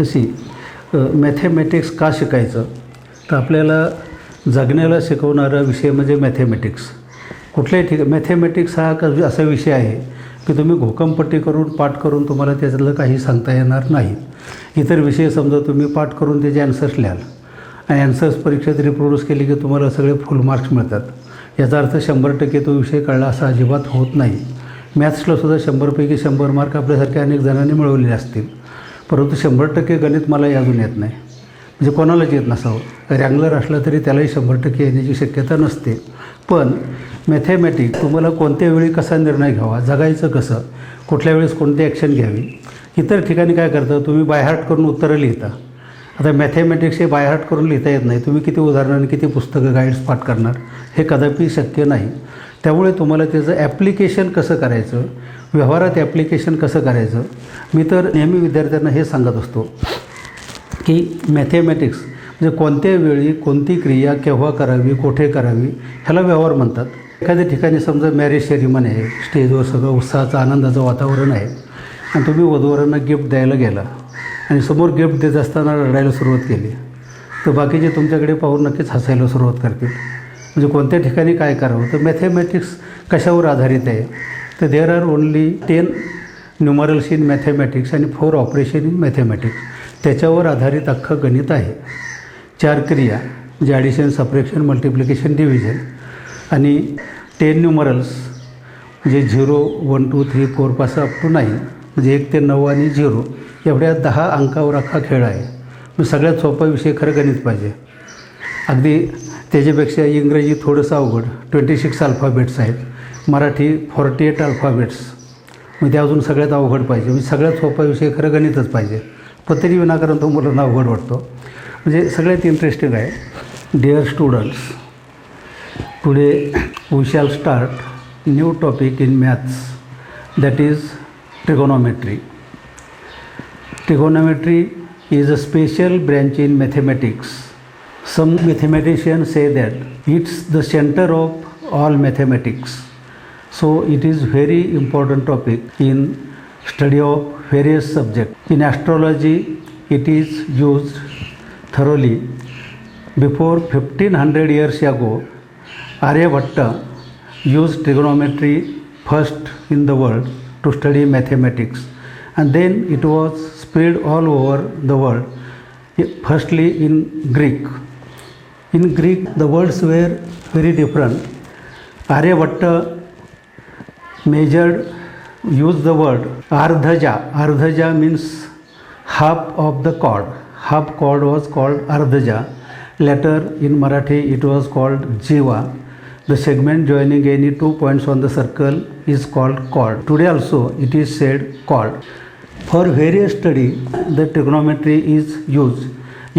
तशी मॅथेमॅटिक्स का शिकायचं, तर आपल्याला जगण्याला शिकवणारा विषय म्हणजे मॅथेमॅटिक्स. कुठल्याही ठिकाणी मॅथेमॅटिक्स हा असा विषय आहे की तुम्ही घोकमपट्टी करून पाठ करून तुम्हाला त्याच्यातलं काही सांगता येणार नाही. इतर विषय समजा तुम्ही पाठ करून त्याचे ॲन्सर्स लिहाल आणि ॲन्सर्स परीक्षेत रिप्रोड्यूस केले की तुम्हाला सगळे फुल मार्क्स मिळतात. याचा अर्थ 100% तो विषय कळला असं अजिबात होत नाही. मॅथ्सलासुद्धा 100पैकी 100 मार्क आपल्यासारख्या अनेक जणांनी मिळवलेले असतील, परंतु 100% गणित मला अजून येत नाही, म्हणजे कोणालाच येत नसावं. रँगलर असलं तरी त्यालाही 100% येण्याची शक्यता नसते. पण मॅथेमॅटिक्स तुम्हाला कोणत्या वेळी कसा निर्णय घ्यावा, जगायचं कसं, कुठल्या वेळेस कोणती ॲक्शन घ्यावी. इतर ठिकाणी काय करता, तुम्ही बायहार्ट करून उत्तरं लिहिता. आता मॅथेमॅटिक्स हे बायहार्ट करून लिहिता येत नाही. तुम्ही किती उदाहरणांनी किती पुस्तकं गाईड्स पाठ करणार, हे कदापि शक्य नाही. त्यामुळे तुम्हाला त्याचं ॲप्लिकेशन कसं करायचं, व्यवहारात ॲप्लिकेशन कसं करायचं. मी तर नेहमी विद्यार्थ्यांना हे सांगत असतो की मॅथेमॅटिक्स म्हणजे कोणत्या वेळी कोणती क्रिया केव्हा करावी, कुठे करावी, ह्याला व्यवहार म्हणतात. एखाद्या ठिकाणी समजा मॅरेज सेरिमनी आहे, स्टेजवर सगळं उत्साहाचं आनंदाचं वातावरण आहे आणि तुम्ही वधूवरांना गिफ्ट द्यायला गेला आणि समोर गिफ्ट देत असताना रडायला सुरुवात केली, तर बाकीचे तुमच्याकडे पाहून नक्कीच हसायला सुरुवात करतील. म्हणजे कोणत्या ठिकाणी काय करावं. तर मॅथेमॅटिक्स कशावर आधारित आहे, तर there are only 10 numerals in mathematics आणि 4 ऑपरेशन इन मॅथेमॅटिक्स. त्याच्यावर आधारित अख्खं गणित आहे. 4 क्रिया म्हणजे ॲडिशन, सबट्रॅक्शन, मल्टिप्लिकेशन, डिव्हिजन आणि 10 न्यूमरल्स म्हणजे 0, 1, 2, 3, 4 पासून अप टू 9 म्हणजे 1 ते 9 आणि 0 एवढ्या 10 अंकावर अख्खा खेळ आहे. मग सगळ्यात सोपा विषय खरं गणित पाहिजे. अगदी त्याच्यापेक्षा इंग्रजी थोडंसं अवघड, 26 अल्फाबेट्स आहेत. मराठी 48 अल्फाबेट्स, मग ते अजून सगळ्यात अवघड पाहिजे. म्हणजे सगळ्यात सोपा विषय खरं गणितच पाहिजे. पण तरी विनाकारण तो मुलांना अवघड वाटतो. म्हणजे सगळ्यात इंटरेस्टिंग आहे. Dear students, today we shall start new topic in maths, that is trigonometry. Trigonometry is a special branch in mathematics. Some mathematicians say that it's the center of all mathematics. So it is very important topic in study of various subjects. In astrology, it is used thoroughly. Before 1500 years ago, Aryabhatta used trigonometry first in the world to study mathematics, and then it was spread all over the world, firstly in Greek. In Greek, the words were very different. Aryabhatta used the word ardhaja. Ardhaja means half of the chord. Half chord was called ardhaja. Later in Marathi it was called jiva. The segment joining any 2 points on the circle is called chord. Today also it is said chord. For various study, the trigonometry is used.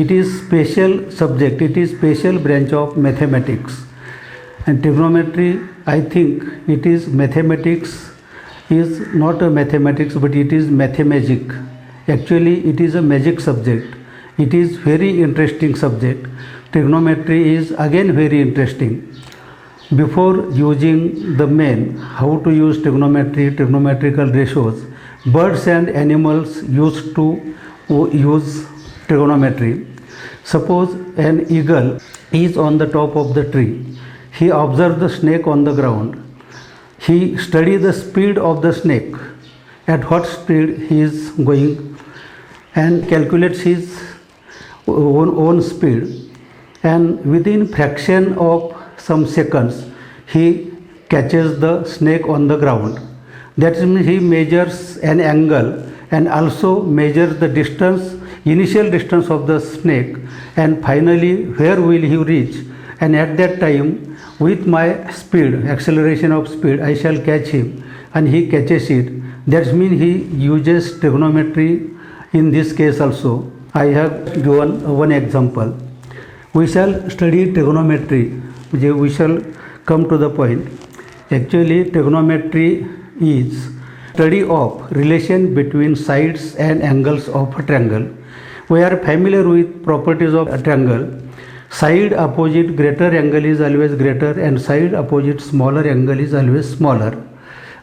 It is special subject. It is special branch of mathematics. And trigonometry, I think, it is mathematics. Is not a mathematics, but it is mathemagic. Actually, it is a magic subject. It is very interesting subject. Trigonometry is again very interesting. Before using the main, how to use trigonometry, trigonometrical ratios, birds and animals used to use trigonometry. Suppose an eagle is on the top of the tree. He observes the snake on the ground. He studies the speed of the snake, at what speed he is going, and calculates his own speed. And within fraction of some seconds, he catches the snake on the ground. That means he measures an angle and also measures the distance, initial distance of the snake, and finally where will he reach. And at that time, with my speed, acceleration of speed, I shall catch him, and he catches it. That means he uses trigonometry in this case also. I have given one example. We shall study trigonometry. We shall come to the point. Actually, trigonometry is study of relation between sides and angles of a triangle. We are familiar with properties of a triangle. Side opposite greater angle is always greater, and side opposite smaller angle is always smaller.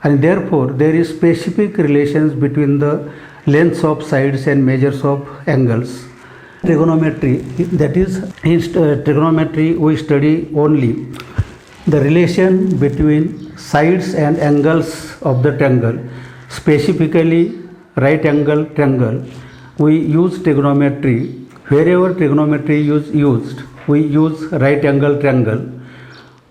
And therefore, there is specific relations between the lengths of sides and measures of angles. Trigonometry, that is, in trigonometry we study only the relation between sides and angles of the triangle, specifically right angle triangle. We use trigonometry. Wherever trigonometry is used, we use right angle triangle.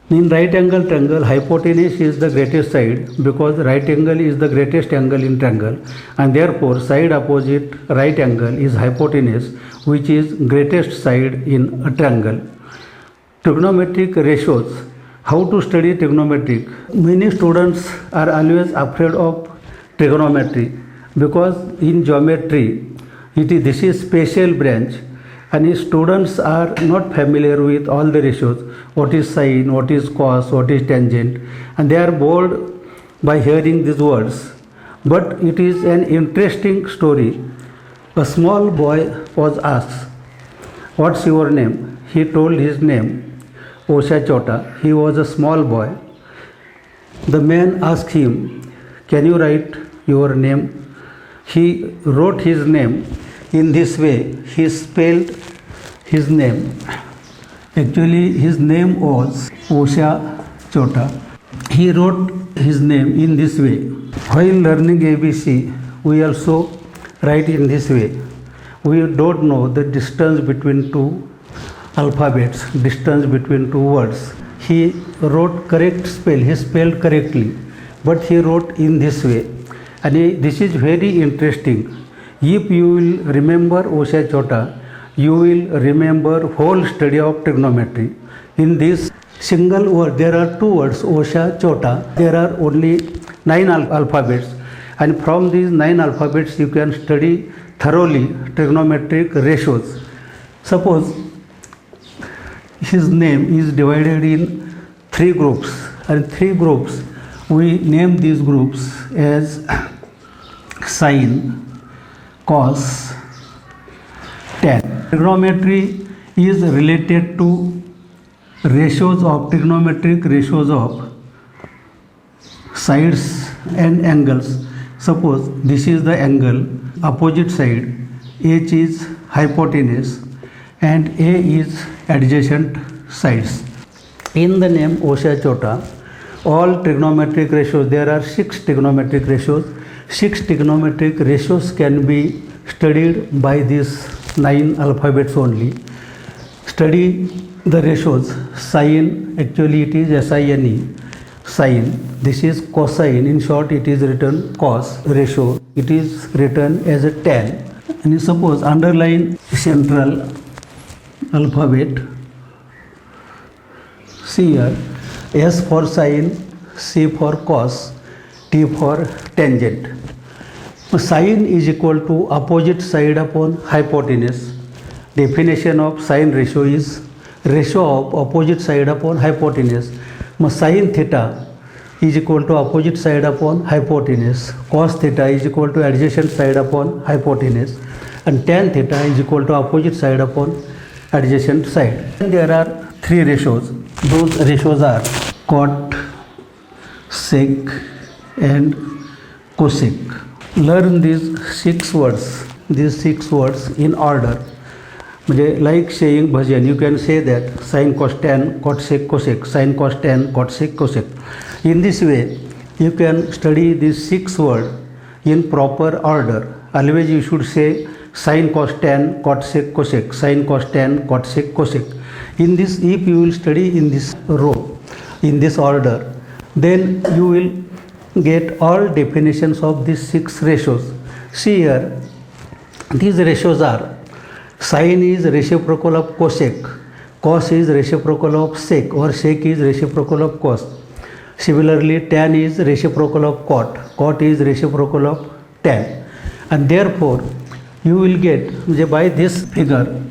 In right angle triangle, hypotenuse is the greatest side because right angle is the greatest angle in triangle, and therefore side opposite right angle is hypotenuse, which is greatest side in a triangle. Trigonometric ratios. How to study trigonometric? Many students are always afraid of trigonometry because in geometry this is special branch, and students are not familiar with all the ratios. What is sine, what is cos, what is tangent, and they are bored by hearing these words. But it is an interesting story. A small boy was asked, "What's your name?" He told his name, Osha Chota. He was a small boy. The man asked him, "Can you write your name?" He wrote his name in this way. He spelled his name. Actually, his name was Osha Chota. He wrote his name in this way. While learning ABC, we also write in this way. We don't know the distance between two alphabets, distance between two words. He wrote correct spell. He spelled correctly, but he wrote in this way. And this is very interesting. If you will remember Osha Chota, you will remember whole study of trigonometry. In this single word, there are two words, Osha Chota. There are only 9 alphabets, and from these 9 alphabets you can study thoroughly trigonometric ratios. Suppose his name is divided in 3 groups, and 3 groups we name these groups as sine, cos, tan. Trigonometry is related to ratios of trigonometric ratios of sides and angles. Suppose this is the angle, opposite side, H is hypotenuse and A is adjacent sides. In the name Osha Chota, all trigonometric ratios, there are 6 trigonometric ratios. 6 trigonometric ratios can be studied by these 9 alphabets only. Study the ratios. Sine, actually it is SINE, sine. This is cosine. In short, it is written cos ratio. It is written as a tan. And suppose underline central alphabet. See here, S for sine, C for cos, T for tangent. Sine is equal to opposite side upon hypotenuse. Definition of sine ratio is ratio of opposite side upon hypotenuse. Sine theta is equal to opposite side upon hypotenuse. Cos theta is equal to adjacent side upon hypotenuse. And tan theta is equal to opposite side upon adjacent side. And there are 3 ratios. Those ratios are cot, sec and cosec. Learn these 6 words in order. Like saying bhajan, you can say that sin cos tan cot sec cosec, sin cos tan cot sec cosec. In this way you can study these 6 words in proper order. Always you should say sin cos tan cot sec cosec, sin cos tan cot sec cosec. In this, if you will study in this row, in this order, then you will get all definitions of these 6 ratios. See here, these ratios are: sine is reciprocal of cosec, cos is reciprocal of sec, or sec is reciprocal of cos. Similarly, tan is reciprocal of cot, cot is reciprocal of tan. And therefore you will get by this figure.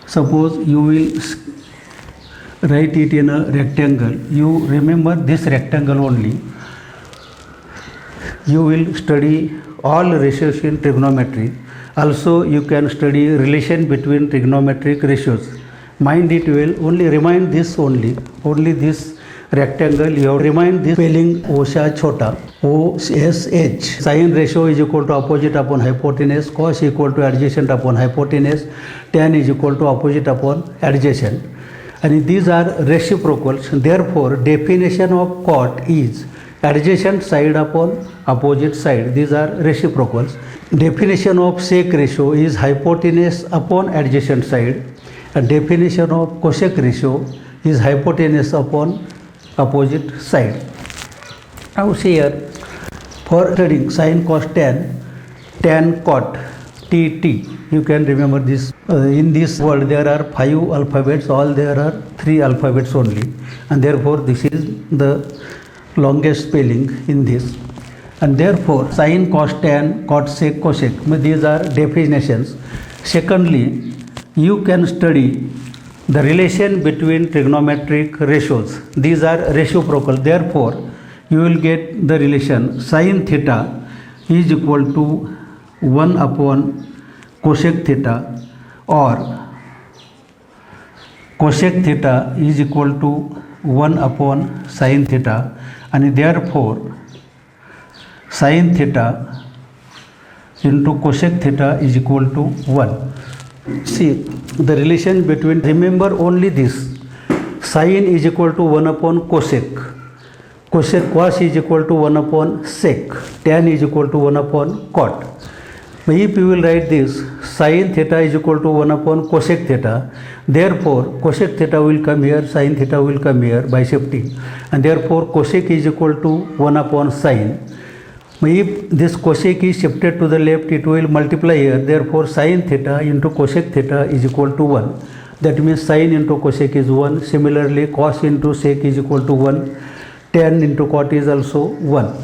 Suppose you will write it in a rectangle. You remember this rectangle only. You will study all ratios in trigonometry. Also you can study relation between trigonometric ratios. Mind it well, only remind this only this rectangle, you have to remind this spelling OSH chota, OSH. Sine ratio is equal to opposite upon hypotenuse, cos equal to adjacent upon hypotenuse, tan is equal to opposite upon adjacent. And these are reciprocals. Therefore, definition of cot is adjacent side upon opposite side. These are reciprocals. Definition of sec ratio is hypotenuse upon adjacent side. And definition of cosec ratio is hypotenuse upon opposite side. Now see here, for studying sin cos tan cot, tt, you can remember this. In this world there are 5 alphabets, all there are 3 alphabets only, and therefore this is the longest spelling in this. And therefore sin cos tan cot sec cosec, these are definitions. Secondly, you can study the relation between trigonometric ratios. These are reciprocal. Therefore, you will get the relation sin theta is equal to 1 upon cosec theta, or cosec theta is equal to 1 upon sin theta, and therefore sin theta into cosec theta is equal to 1. See the relation between, remember only this, sin is equal to 1 upon cosec, cos is equal to 1 upon sec, tan is equal to 1 upon cot. If you will write this, sin theta is equal to 1 upon cosec theta, therefore cosec theta will come here, sin theta will come here by shifting, and therefore cosec is equal to 1 upon sin. If this cosec is shifted to the left, it will multiply here, therefore sin theta into cosec theta is equal to 1. That means sin into cosec is 1. Similarly, cos into sec is equal to 1. Tan into cot is also 1.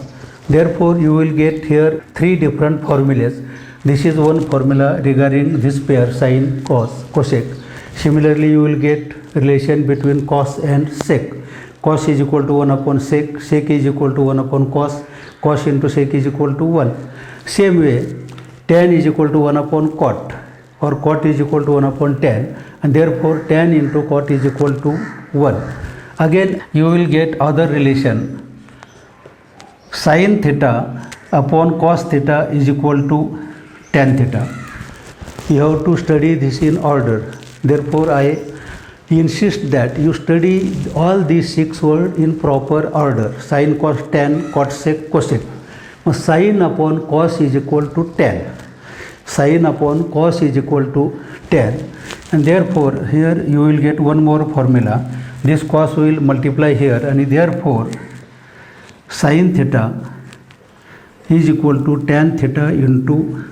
Therefore, you will get here 3 different formulas. This is one formula regarding this pair sin, cos, cosec. Similarly, you will get relation between cos and sec. Cos is equal to 1 upon sec, sec is equal to 1 upon cos, cos into sec is equal to 1. Same way, tan is equal to 1 upon cot, or cot is equal to 1 upon tan, and therefore tan into cot is equal to 1. Again, you will get other relation. Sin theta upon cos theta is equal to tan theta. You have to study this in order. Therefore, I insist that you study all these 6 words in proper order. Sin, cos, tan, cot, sec, cosec. Sin upon cos is equal to tan. Sin upon cos is equal to tan. And therefore, here you will get one more formula. This cos will multiply here, and therefore sin theta is equal to tan theta into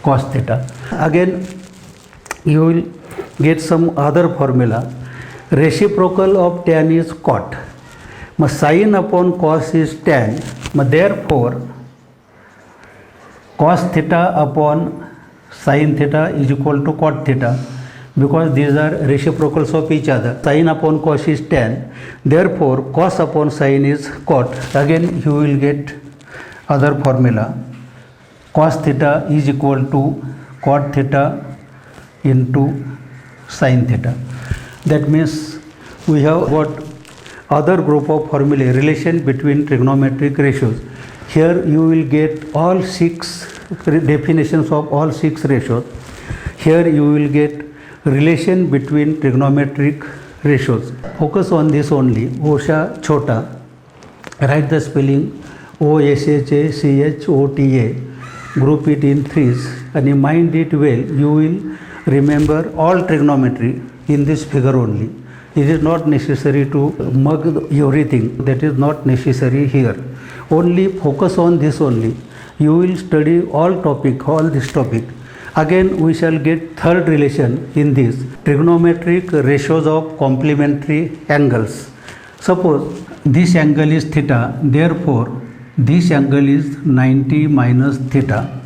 cos theta. Again, you will get some other formula. Reciprocal of tan is cot. Sin upon cos is tan. Therefore, cos theta upon sin theta is equal to cot theta, because these are reciprocals of each other. Sin upon cos is tan. Therefore, cos upon sin is cot. Again, you will get other formula. Cos theta is equal to cot theta into sin theta. That means we have got other group of formulae, relation between trigonometric ratios. Here you will get all 6 definitions of all 6 ratios. Here you will get relation between trigonometric ratios. Focus on this only. OSHA chota. Write the spelling OSHA CHOTA. Group it in 3s, and mind it well. You will remember all trigonometry in this figure only. It is not necessary to mug everything. That is not necessary here. Only focus on this only. You will study all this topic. Again, we shall get third relation in this, trigonometric ratios of complementary angles. Suppose this angle is theta, therefore this angle is 90 minus theta.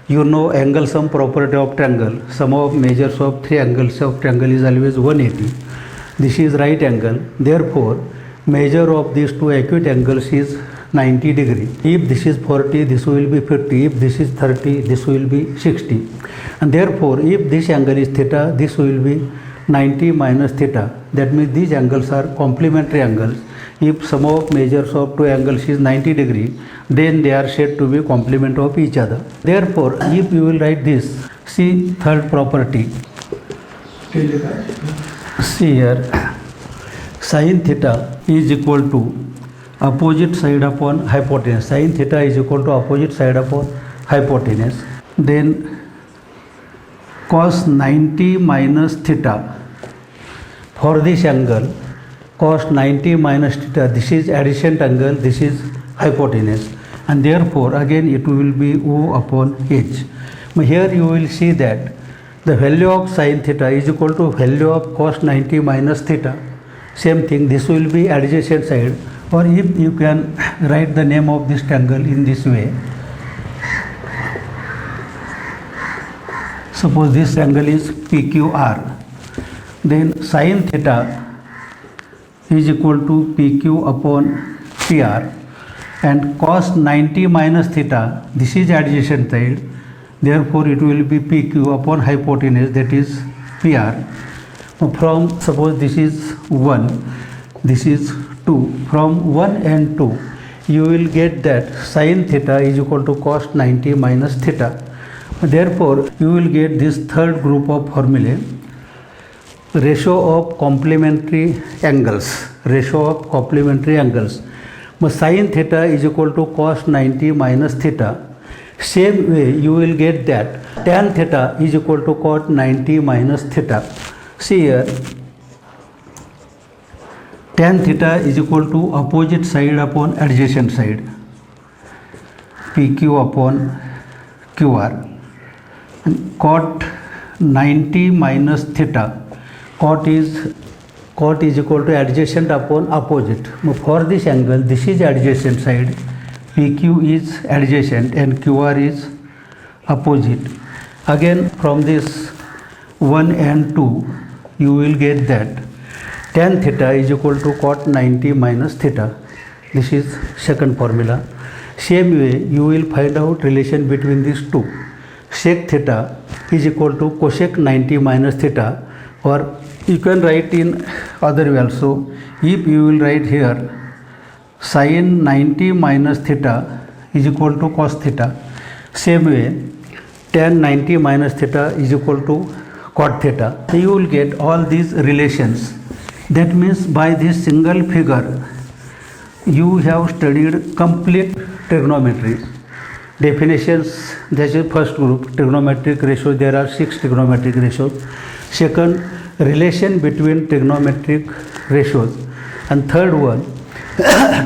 You know angle sum property of triangle. Sum of measures of 3 angles of triangle is always 180. This is right angle. Therefore, measure of these 2 acute angles is 90 degree. If this is 40, this will be 50. If this is 30, this will be 60. And therefore, if this angle is theta, this will be 90 minus theta. That means these angles are complementary angles. If sum of measures of two angles is 90 degree, then they are said to be complement of each other. Therefore, if you will write this, see third property. See here, sin theta is equal to opposite side upon hypotenuse. Sin theta is equal to opposite side upon hypotenuse. Then cos 90 minus theta for this angle. Cos 90 minus theta, this is adjacent angle, this is hypotenuse, and therefore again it will be O upon H. But here you will see that the value of sin theta is equal to value of cos 90 minus theta. Same thing, this will be adjacent side, or if you can write the name of this triangle in this way. Suppose this angle is PQR, then sin theta is equal to PQ upon PR, and cos 90 minus theta, this is adjacent side, therefore it will be PQ upon hypotenuse, that is PR. From, suppose this is 1, this is 2, from 1 and 2 you will get that sin theta is equal to cos 90 minus theta. Therefore you will get this third group of formulae, ratio of complementary angles. Ratio of complementary angles. Sin theta is equal to cos 90 minus theta. Same way you will get that tan theta is equal to cot 90 minus theta. See here, tan theta is equal to opposite side upon adjacent side, PQ upon QR, and cot 90 minus theta. Cot is equal to adjacent upon opposite. For this angle, this is adjacent side, PQ is adjacent and QR is opposite. Again from this 1 and 2 you will get that tan theta is equal to cot 90 minus theta. This is second formula. Same way you will find out relation between these two. Sec theta is equal to cosec 90 minus theta, or you can write in other way also. If you will write here sin 90 minus theta is equal to cos theta, same way tan 90 minus theta is equal to cot theta. So you will get all these relations. That means by this single figure you have studied complete trigonometry. Definitions, this is first group, trigonometric ratios. There are 6 trigonometric ratios. Second, relation between trigonometric ratios, and third one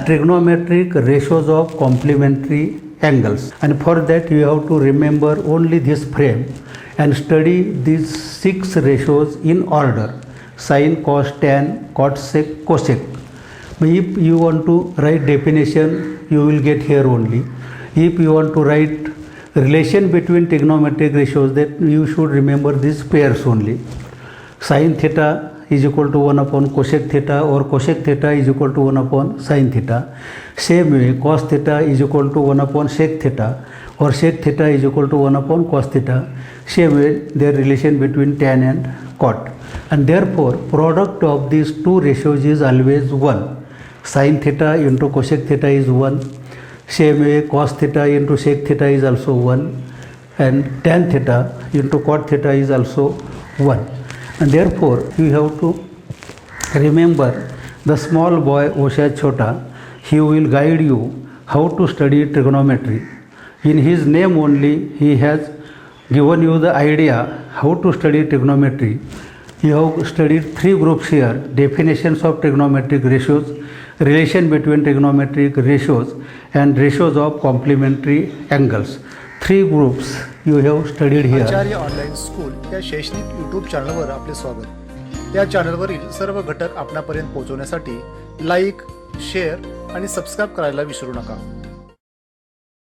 trigonometric ratios of complementary angles. And for that you have to remember only this frame and study these 6 ratios in order: sin, cos, tan, cot, sec, cosec. If you want to write definition, you will get here only. If you want to write relation between trigonometric ratios, that you should remember these pairs only. Sin theta is equal to 1 upon cosec theta, or cosec theta is equal to 1 upon sin theta. Same way cos theta is equal to 1 upon sec theta, or sec theta is equal to 1 upon cos theta. Same way their relation between tan and cot. And therefore product of these two ratios is always 1. Sin theta into cosec theta is 1. Same way cos theta into sec theta is also 1, and tan theta into cot theta is also 1. And therefore you have to remember the small boy Osha Chota. He will guide you how to study trigonometry. In his name only he has given you the idea how to study trigonometry. You have studied 3 groups here: definitions of trigonometric ratios, relation between trigonometric ratios, and ratios of complementary angles. 3 groups you have studied here. Acharya online school या शैक्षणिक YouTube चॅनलवर आपले स्वागत. या चॅनलवरील सर्व घटक आपणापर्यंत पोहोचवण्यासाठी like, share आणि subscribe करायला विसरू नका.